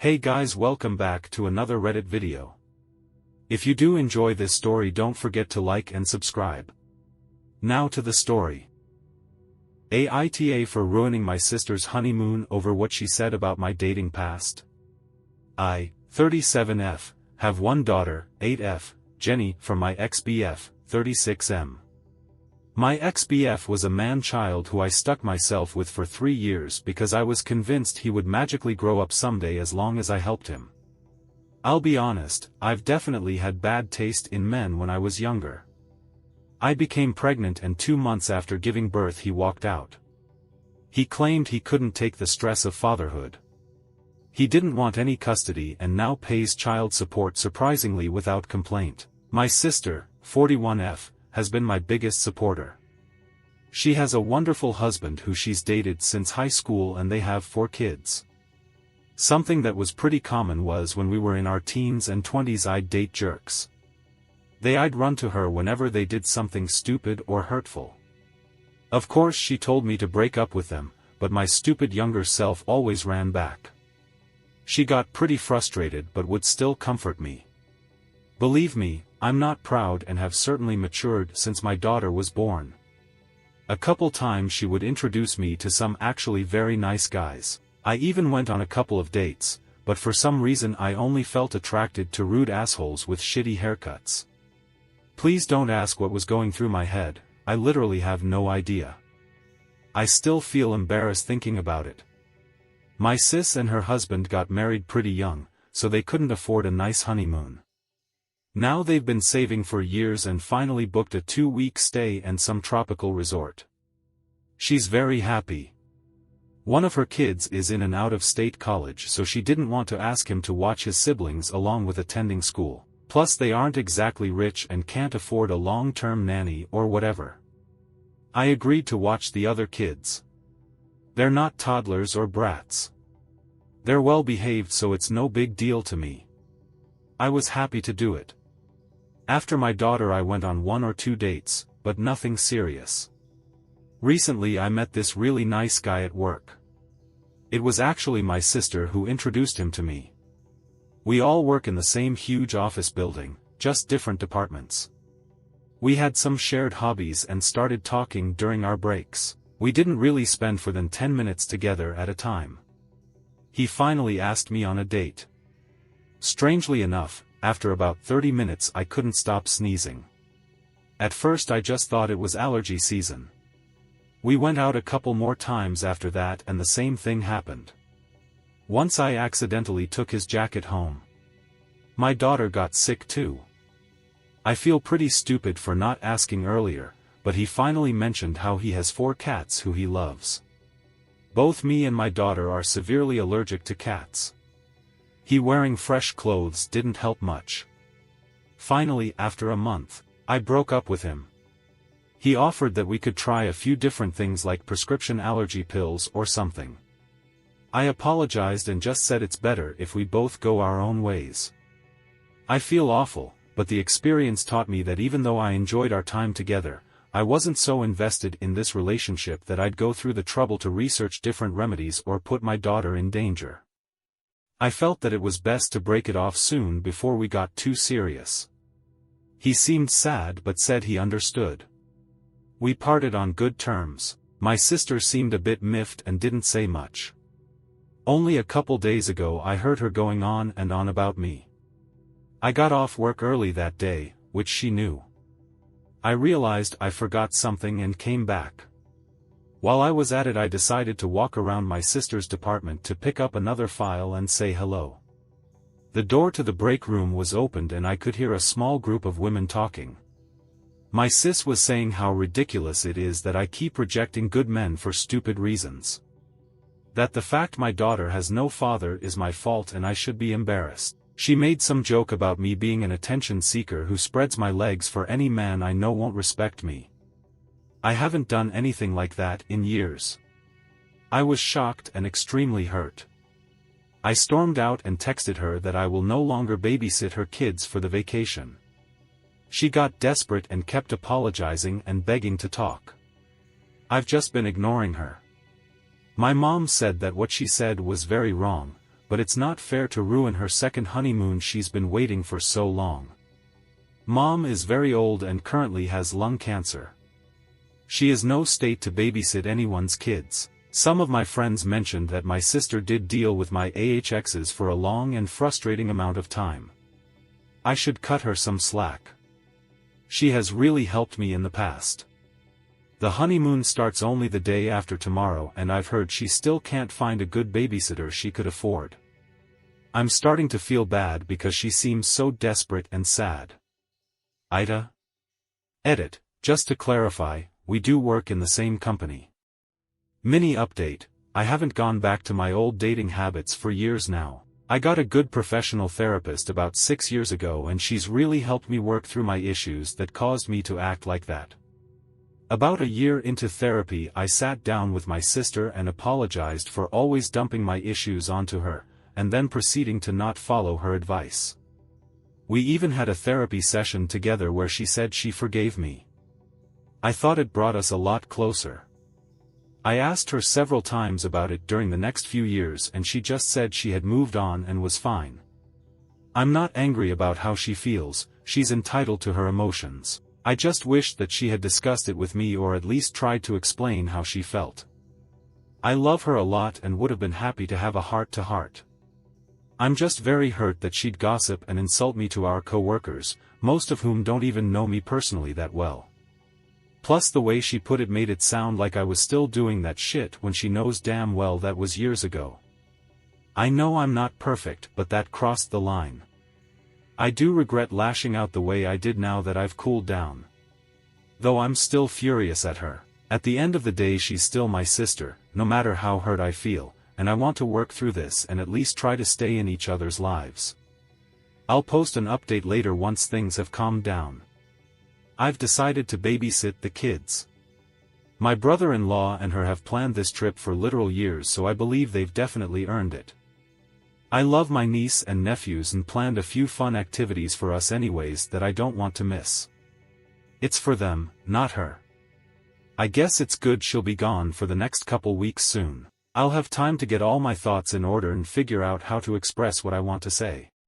Hey guys, welcome back to another Reddit video. If you do enjoy this story, don't forget to like and subscribe. Now to the story. AITA for ruining my sister's honeymoon over what she said about my dating past. I, 37F, have one daughter, 8F, Jenny, from my ex-BF, 36M. My ex-BF was a man-child who I stuck myself with for 3 years because I was convinced he would magically grow up someday as long as I helped him. I'll be honest, I've definitely had bad taste in men when I was younger. I became pregnant and 2 months after giving birth he walked out. He claimed he couldn't take the stress of fatherhood. He didn't want any custody and now pays child support surprisingly without complaint. My sister, 41F, has been my biggest supporter. She has a wonderful husband who she's dated since high school and they have 4 kids. Something that was pretty common was when we were in our teens and 20s I'd date jerks. I'd run to her whenever they did something stupid or hurtful. Of course she told me to break up with them, but my stupid younger self always ran back. She got pretty frustrated but would still comfort me. Believe me, I'm not proud and have certainly matured since my daughter was born. A couple times she would introduce me to some actually very nice guys. I even went on a couple of dates, but for some reason I only felt attracted to rude assholes with shitty haircuts. Please don't ask what was going through my head, I literally have no idea. I still feel embarrassed thinking about it. My sis and her husband got married pretty young, so they couldn't afford a nice honeymoon. Now they've been saving for years and finally booked a 2-week stay and some tropical resort. She's very happy. One of her kids is in an out-of-state college, so she didn't want to ask him to watch his siblings along with attending school. Plus they aren't exactly rich and can't afford a long-term nanny or whatever. I agreed to watch the other kids. They're not toddlers or brats. They're well behaved, so it's no big deal to me. I was happy to do it. After my daughter I went on 1 or 2 dates, but nothing serious. Recently I met this really nice guy at work. It was actually my sister who introduced him to me. We all work in the same huge office building, just different departments. We had some shared hobbies and started talking during our breaks. We didn't really spend more than 10 minutes together at a time. He finally asked me on a date. Strangely enough, after about 30 minutes I couldn't stop sneezing. At first I just thought it was allergy season. We went out a couple more times after that and the same thing happened. Once I accidentally took his jacket home. My daughter got sick too. I feel pretty stupid for not asking earlier, but he finally mentioned how he has 4 cats who he loves. Both me and my daughter are severely allergic to cats. He wearing fresh clothes didn't help much. Finally, after a month, I broke up with him. He offered that we could try a few different things like prescription allergy pills or something. I apologized and just said it's better if we both go our own ways. I feel awful, but the experience taught me that even though I enjoyed our time together, I wasn't so invested in this relationship that I'd go through the trouble to research different remedies or put my daughter in danger. I felt that it was best to break it off soon before we got too serious. He seemed sad but said he understood. We parted on good terms. My sister seemed a bit miffed and didn't say much. Only a couple days ago I heard her going on and on about me. I got off work early that day, which she knew. I realized I forgot something and came back. While I was at it I decided to walk around my sister's department to pick up another file and say hello. The door to the break room was opened and I could hear a small group of women talking. My sis was saying how ridiculous it is that I keep rejecting good men for stupid reasons. That the fact my daughter has no father is my fault and I should be embarrassed. She made some joke about me being an attention seeker who spreads my legs for any man I know won't respect me. I haven't done anything like that in years. I was shocked and extremely hurt. I stormed out and texted her that I will no longer babysit her kids for the vacation. She got desperate and kept apologizing and begging to talk. I've just been ignoring her. My mom said that what she said was very wrong, but it's not fair to ruin her second honeymoon she's been waiting for so long. Mom is very old and currently has lung cancer. She is no state to babysit anyone's kids. Some of my friends mentioned that my sister did deal with my AHXs for a long and frustrating amount of time. I should cut her some slack. She has really helped me in the past. The honeymoon starts only the day after tomorrow, and I've heard she still can't find a good babysitter she could afford. I'm starting to feel bad because she seems so desperate and sad. AITA. Edit. Just to clarify, we do work in the same company. Mini update, I haven't gone back to my old dating habits for years now. I got a good professional therapist about 6 years ago, and she's really helped me work through my issues that caused me to act like that. About a year into therapy, I sat down with my sister and apologized for always dumping my issues onto her, and then proceeding to not follow her advice. We even had a therapy session together where she said she forgave me. I thought it brought us a lot closer. I asked her several times about it during the next few years, and she just said she had moved on and was fine. I'm not angry about how she feels, she's entitled to her emotions. I just wished that she had discussed it with me, or at least tried to explain how she felt. I love her a lot and would have been happy to have a heart-to-heart. I'm just very hurt that she'd gossip and insult me to our co-workers, most of whom don't even know me personally that well. Plus the way she put it made it sound like I was still doing that shit when she knows damn well that was years ago. I know I'm not perfect, but that crossed the line. I do regret lashing out the way I did now that I've cooled down. Though I'm still furious at her. At the end of the day, she's still my sister, no matter how hurt I feel, and I want to work through this and at least try to stay in each other's lives. I'll post an update later once things have calmed down. I've decided to babysit the kids. My brother-in-law and her have planned this trip for literal years, so I believe they've definitely earned it. I love my niece and nephews and planned a few fun activities for us anyways that I don't want to miss. It's for them, not her. I guess it's good she'll be gone for the next couple weeks soon. I'll have time to get all my thoughts in order and figure out how to express what I want to say.